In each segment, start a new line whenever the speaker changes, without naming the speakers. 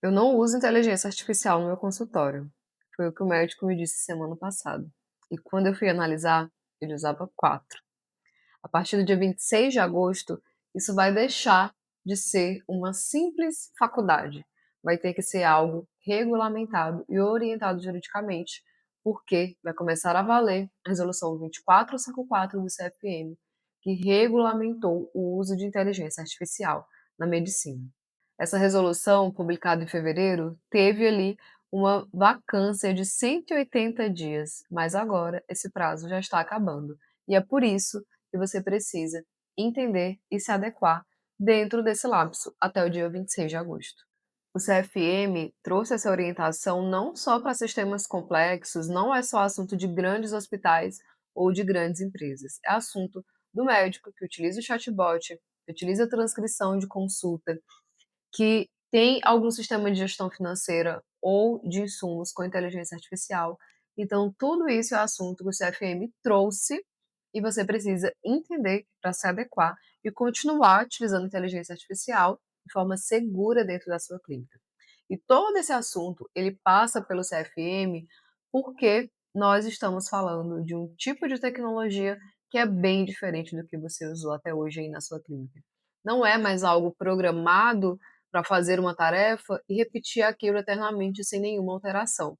Eu não uso inteligência artificial no meu consultório. Foi o que o médico me disse semana passada. E quando eu fui analisar, ele usava 4. A partir do dia 26 de agosto, isso vai deixar de ser uma simples faculdade. Vai ter que ser algo regulamentado e orientado juridicamente, porque vai começar a valer a Resolução 2454 do CFM, que regulamentou o uso de inteligência artificial na medicina. Essa resolução, publicada em fevereiro, teve ali uma vacância de 180 dias, mas agora esse prazo já está acabando. E é por isso que você precisa entender e se adequar dentro desse lapso até o dia 26 de agosto. O CFM trouxe essa orientação não só para sistemas complexos, não é só assunto de grandes hospitais ou de grandes empresas, é assunto do médico que utiliza o chatbot, que utiliza a transcrição de consulta, que tem algum sistema de gestão financeira ou de insumos com inteligência artificial. Então, tudo isso é assunto que o CFM trouxe e você precisa entender para se adequar e continuar utilizando inteligência artificial de forma segura dentro da sua clínica. E todo esse assunto, ele passa pelo CFM porque nós estamos falando de um tipo de tecnologia que é bem diferente do que você usou até hoje aí na sua clínica. Não é mais algo programado para fazer uma tarefa e repetir aquilo eternamente sem nenhuma alteração.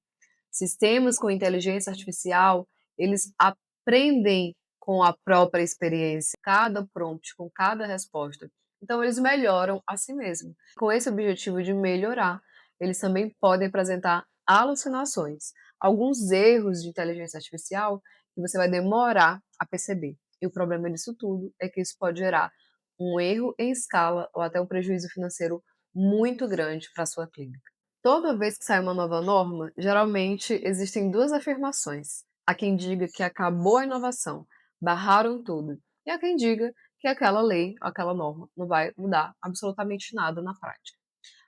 Sistemas com inteligência artificial, eles aprendem com a própria experiência, cada prompt, com cada resposta. Então, eles melhoram a si mesmos. Com esse objetivo de melhorar, eles também podem apresentar alucinações, alguns erros de inteligência artificial que você vai demorar a perceber. E o problema disso tudo é que isso pode gerar um erro em escala ou até um prejuízo financeiro muito grande para a sua clínica. Toda vez que sai uma nova norma, geralmente existem duas afirmações. Há quem diga que acabou a inovação, barraram tudo, e há quem diga que aquela lei, aquela norma, não vai mudar absolutamente nada na prática.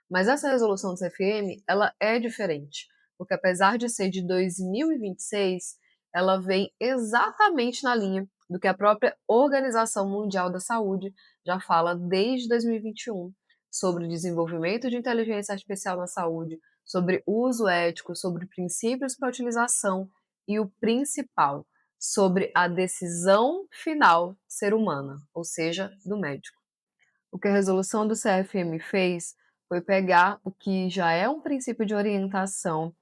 Mas essa resolução do CFM, ela é diferente, porque apesar de ser de 2026, ela vem exatamente na linha do que a própria Organização Mundial da Saúde já fala desde 2021 sobre o desenvolvimento de inteligência artificial na saúde, sobre uso ético, sobre princípios para utilização e o principal, sobre a decisão final ser humana, ou seja, do médico. O que a resolução do CFM fez foi pegar o que já é um princípio de orientação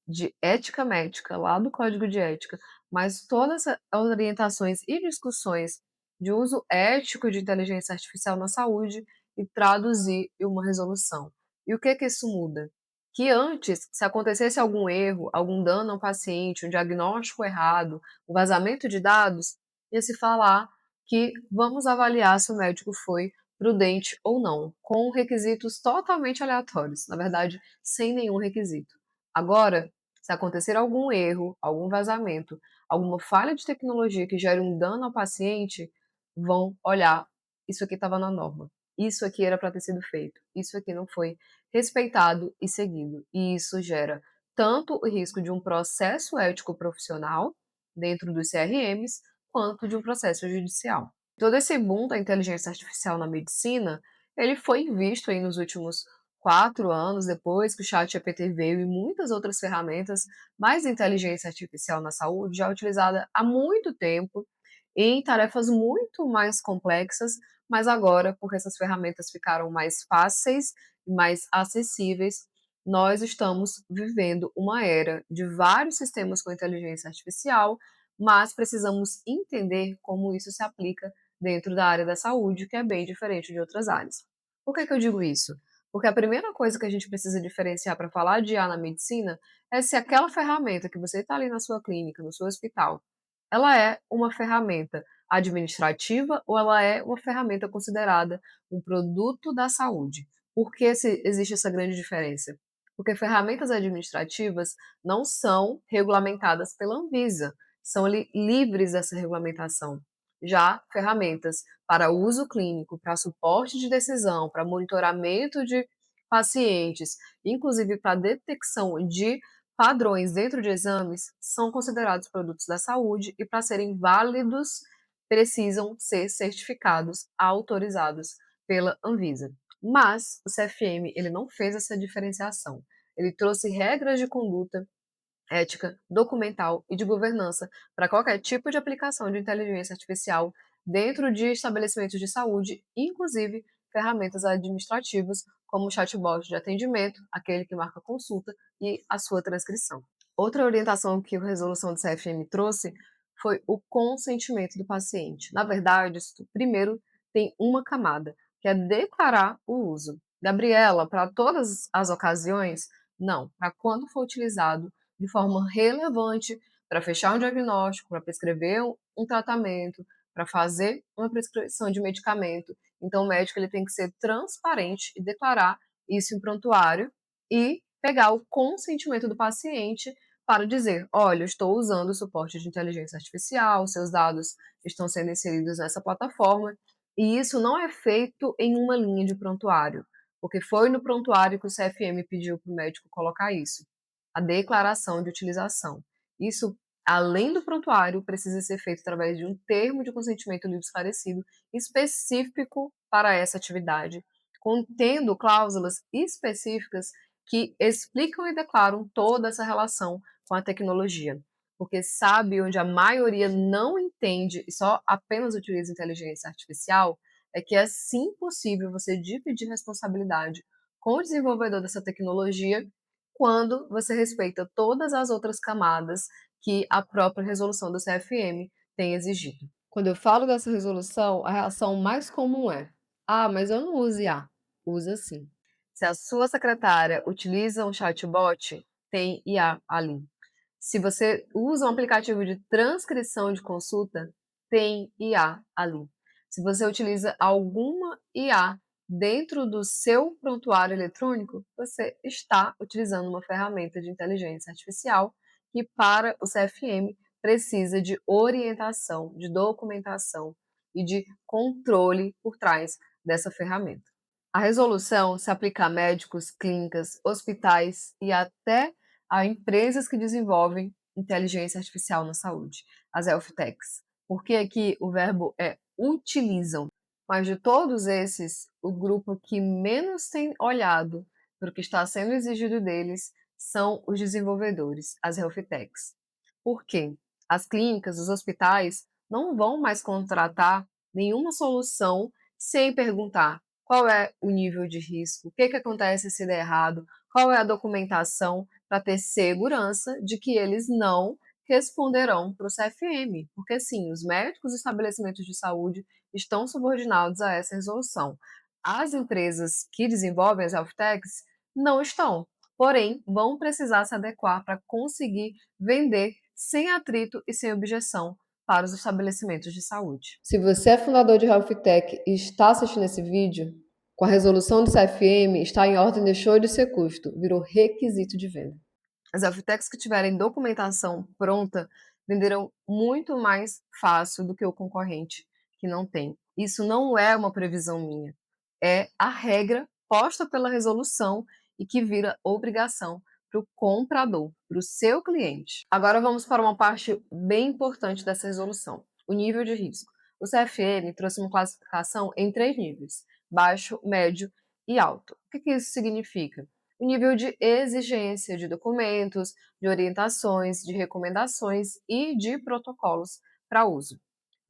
de ética médica, lá do Código de Ética, mas todas as orientações e discussões de uso ético de inteligência artificial na saúde e traduzir em uma resolução. E o que isso muda? Que antes, se acontecesse algum erro, algum dano ao paciente, um diagnóstico errado, um vazamento de dados, ia se falar que vamos avaliar se o médico foi prudente ou não, com requisitos totalmente aleatórios, na verdade, sem nenhum requisito. Agora, se acontecer algum erro, algum vazamento, alguma falha de tecnologia que gere um dano ao paciente, vão olhar, isso aqui estava na norma, isso aqui era para ter sido feito, isso aqui não foi respeitado e seguido. E isso gera tanto o risco de um processo ético profissional dentro dos CRMs, quanto de um processo judicial. Todo esse boom da inteligência artificial na medicina, ele foi visto aí nos últimos 4 anos, depois que o ChatGPT veio e muitas outras ferramentas, mas a inteligência artificial na saúde já é utilizada há muito tempo em tarefas muito mais complexas, mas agora, porque essas ferramentas ficaram mais fáceis e mais acessíveis, nós estamos vivendo uma era de vários sistemas com inteligência artificial, mas precisamos entender como isso se aplica dentro da área da saúde, que é bem diferente de outras áreas. Por que eu digo isso? Porque a primeira coisa que a gente precisa diferenciar para falar de IA na medicina é se aquela ferramenta que você está ali na sua clínica, no seu hospital, ela é uma ferramenta administrativa ou ela é uma ferramenta considerada um produto da saúde. Por que existe essa grande diferença? Porque ferramentas administrativas não são regulamentadas pela Anvisa, são livres dessa regulamentação. Já ferramentas para uso clínico, para suporte de decisão, para monitoramento de pacientes, inclusive para detecção de padrões dentro de exames, são considerados produtos da saúde e, para serem válidos, precisam ser certificados, autorizados pela Anvisa. Mas o CFM ele não fez essa diferenciação. Ele trouxe regras de conduta ética, documental e de governança para qualquer tipo de aplicação de inteligência artificial dentro de estabelecimentos de saúde, inclusive ferramentas administrativas, como o chatbot de atendimento, aquele que marca consulta e a sua transcrição. Outra orientação que a resolução do CFM trouxe foi o consentimento do paciente. Na verdade, isso primeiro tem uma camada, que é declarar o uso. Gabriela, para todas as ocasiões, não. Para quando for utilizado de forma relevante para fechar um diagnóstico, para prescrever um tratamento, para fazer uma prescrição de medicamento. Então, o médico ele tem que ser transparente e declarar isso em prontuário e pegar o consentimento do paciente para dizer: olha, eu estou usando o suporte de inteligência artificial, seus dados estão sendo inseridos nessa plataforma, e isso não é feito em uma linha de prontuário, porque foi no prontuário que o CFM pediu para o médico colocar isso, a declaração de utilização. Isso, além do prontuário, precisa ser feito através de um termo de consentimento livre esclarecido específico para essa atividade, contendo cláusulas específicas que explicam e declaram toda essa relação com a tecnologia. Porque sabe onde a maioria não entende e só apenas utiliza inteligência artificial, é que é sim possível você dividir responsabilidade com o desenvolvedor dessa tecnologia quando você respeita todas as outras camadas que a própria resolução do CFM tem exigido. Quando eu falo dessa resolução, a reação mais comum é: ah, mas eu não uso IA. Usa sim. Se a sua secretária utiliza um chatbot, tem IA ali. Se você usa um aplicativo de transcrição de consulta, tem IA ali. Se você utiliza alguma IA dentro do seu prontuário eletrônico, você está utilizando uma ferramenta de inteligência artificial que, para o CFM, precisa de orientação, de documentação e de controle por trás dessa ferramenta. A resolução se aplica a médicos, clínicas, hospitais e até a empresas que desenvolvem inteligência artificial na saúde, as health techs. Porque aqui o verbo é utilizam. Mas de todos esses, o grupo que menos tem olhado para o que está sendo exigido deles são os desenvolvedores, as health techs. Por quê? As clínicas, os hospitais não vão mais contratar nenhuma solução sem perguntar qual é o nível de risco, o que acontece se der errado, qual é a documentação para ter segurança de que eles não responderão para o CFM, porque sim, os médicos e estabelecimentos de saúde estão subordinados a essa resolução. As empresas que desenvolvem as health techs não estão, porém vão precisar se adequar para conseguir vender sem atrito e sem objeção para os estabelecimentos de saúde. Se você é fundador de Health Tech e está assistindo esse vídeo, com a resolução do CFM, está em ordem, deixou de ser custo, virou requisito de venda. As health techs que tiverem documentação pronta venderão muito mais fácil do que o concorrente que não tem. Isso não é uma previsão minha, é a regra posta pela resolução e que vira obrigação para o comprador, para o seu cliente. Agora vamos para uma parte bem importante dessa resolução: o nível de risco. O CFM trouxe uma classificação em 3 níveis: baixo, médio e alto. O que isso significa? O nível de exigência de documentos, de orientações, de recomendações e de protocolos para uso.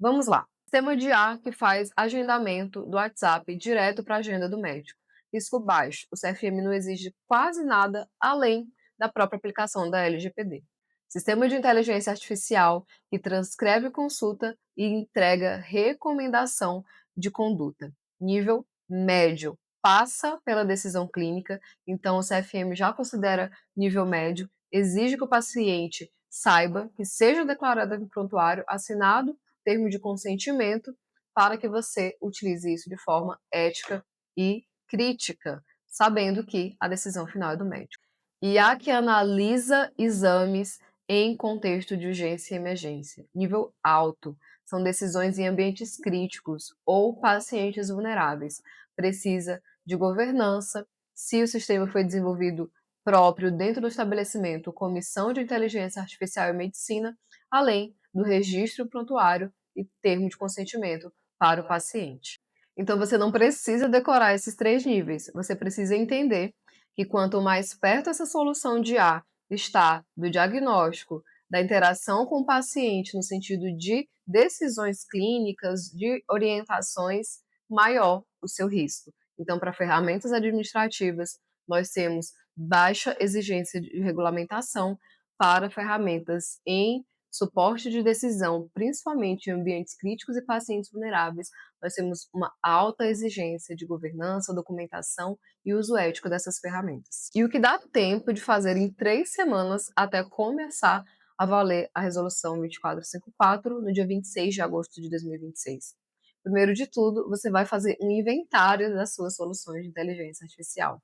Vamos lá. Sistema de IA que faz agendamento do WhatsApp direto para a agenda do médico. Risco baixo. O CFM não exige quase nada além da própria aplicação da LGPD. Sistema de inteligência artificial que transcreve consulta e entrega recomendação de conduta. Nível médio. Passa pela decisão clínica, então o CFM já considera nível médio, exige que o paciente saiba, que seja declarado em prontuário, assinado termo de consentimento, para que você utilize isso de forma ética e crítica, sabendo que a decisão final é do médico. E a que analisa exames em contexto de urgência e emergência. Nível alto. São decisões em ambientes críticos ou pacientes vulneráveis. Precisa de governança. Se o sistema foi desenvolvido próprio dentro do estabelecimento, comissão de inteligência artificial e medicina, além do registro prontuário e termo de consentimento para o paciente. Então você não precisa decorar esses 3 níveis, você precisa entender que quanto mais perto essa solução de A está do diagnóstico, da interação com o paciente no sentido de decisões clínicas, de orientações, maior o seu risco. Então, para ferramentas administrativas, nós temos baixa exigência de regulamentação. Para ferramentas em suporte de decisão, principalmente em ambientes críticos e pacientes vulneráveis, nós temos uma alta exigência de governança, documentação e uso ético dessas ferramentas. E o que dá tempo de fazer em 3 semanas até começar a valer a resolução 2454 no dia 26 de agosto de 2026. Primeiro de tudo, você vai fazer um inventário das suas soluções de inteligência artificial.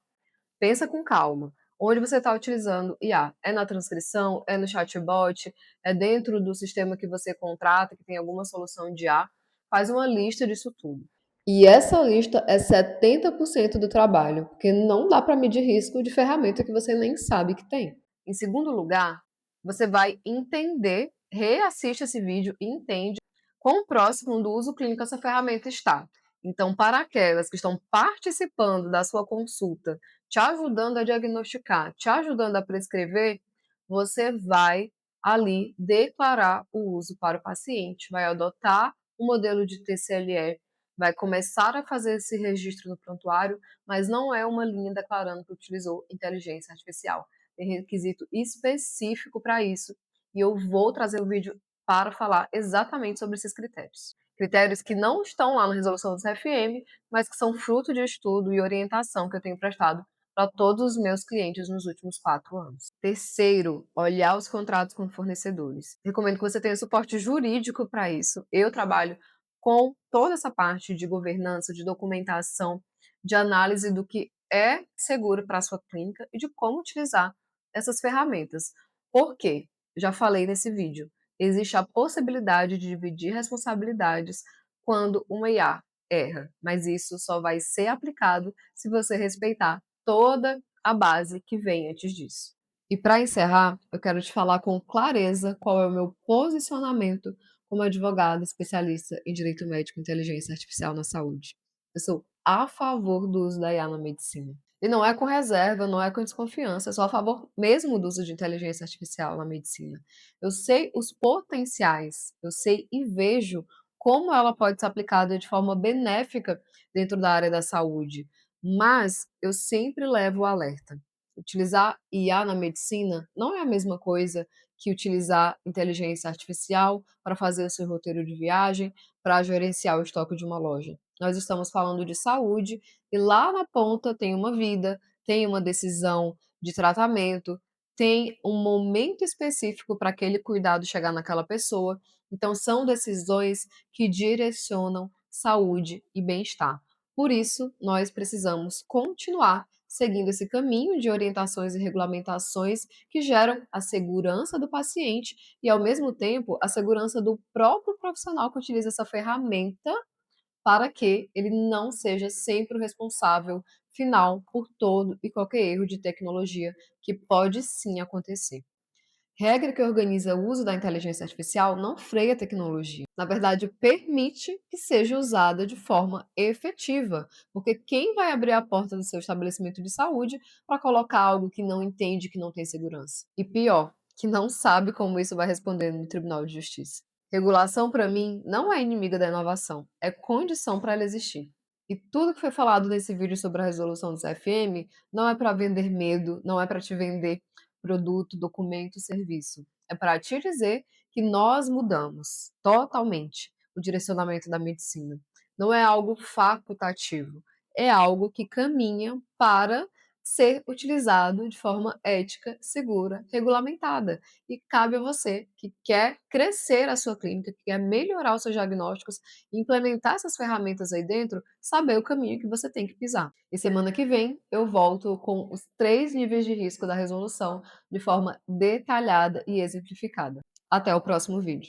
Pensa com calma. Onde você está utilizando IA? É na transcrição? É no chatbot? É dentro do sistema que você contrata, que tem alguma solução de IA? Faz uma lista disso tudo. E essa lista é 70% do trabalho, porque não dá para medir risco de ferramenta que você nem sabe que tem. Em segundo lugar, você vai entender, reassiste esse vídeo e entende quão próximo do uso clínico essa ferramenta está. Então, para aquelas que estão participando da sua consulta, te ajudando a diagnosticar, te ajudando a prescrever, você vai ali declarar o uso para o paciente, vai adotar o modelo de TCLE, vai começar a fazer esse registro no prontuário, mas não é uma linha declarando que utilizou inteligência artificial. Tem requisito específico para isso e eu vou trazer o vídeo para falar exatamente sobre esses critérios. Critérios que não estão lá na resolução do CFM, mas que são fruto de estudo e orientação que eu tenho prestado para todos os meus clientes nos últimos 4 anos. Terceiro, olhar os contratos com fornecedores. Recomendo que você tenha suporte jurídico para isso. Eu trabalho com toda essa parte de governança, de documentação, de análise do que é seguro para a sua clínica e de como utilizar essas ferramentas. Por quê? Já falei nesse vídeo. Existe a possibilidade de dividir responsabilidades quando uma IA erra, mas isso só vai ser aplicado se você respeitar toda a base que vem antes disso. E para encerrar, eu quero te falar com clareza qual é o meu posicionamento como advogada especialista em direito médico e inteligência artificial na saúde. Eu sou a favor do uso da IA na medicina. E não é com reserva, não é com desconfiança, é só a favor mesmo do uso de inteligência artificial na medicina. Eu sei os potenciais, eu sei e vejo como ela pode ser aplicada de forma benéfica dentro da área da saúde, mas eu sempre levo o alerta. Utilizar IA na medicina não é a mesma coisa que utilizar inteligência artificial para fazer o seu roteiro de viagem, para gerenciar o estoque de uma loja. Nós estamos falando de saúde e lá na ponta tem uma vida, tem uma decisão de tratamento, tem um momento específico para aquele cuidado chegar naquela pessoa. Então, são decisões que direcionam saúde e bem-estar. Por isso, nós precisamos continuar seguindo esse caminho de orientações e regulamentações que geram a segurança do paciente e, ao mesmo tempo, a segurança do próprio profissional que utiliza essa ferramenta para que ele não seja sempre o responsável final por todo e qualquer erro de tecnologia que pode sim acontecer. Regra que organiza o uso da inteligência artificial não freia a tecnologia. Na verdade, permite que seja usada de forma efetiva, porque quem vai abrir a porta do seu estabelecimento de saúde para colocar algo que não entende, que não tem segurança? E pior, que não sabe como isso vai responder no Tribunal de Justiça. Regulação, para mim, não é inimiga da inovação, é condição para ela existir. E tudo que foi falado nesse vídeo sobre a resolução do CFM não é para vender medo, não é para te vender produto, documento, serviço. É para te dizer que nós mudamos totalmente o direcionamento da medicina. Não é algo facultativo, é algo que caminha para ser utilizado de forma ética, segura, regulamentada. E cabe a você que quer crescer a sua clínica, que quer melhorar os seus diagnósticos, implementar essas ferramentas aí dentro, saber o caminho que você tem que pisar. E semana que vem eu volto com os 3 níveis de risco da resolução de forma detalhada e exemplificada. Até o próximo vídeo.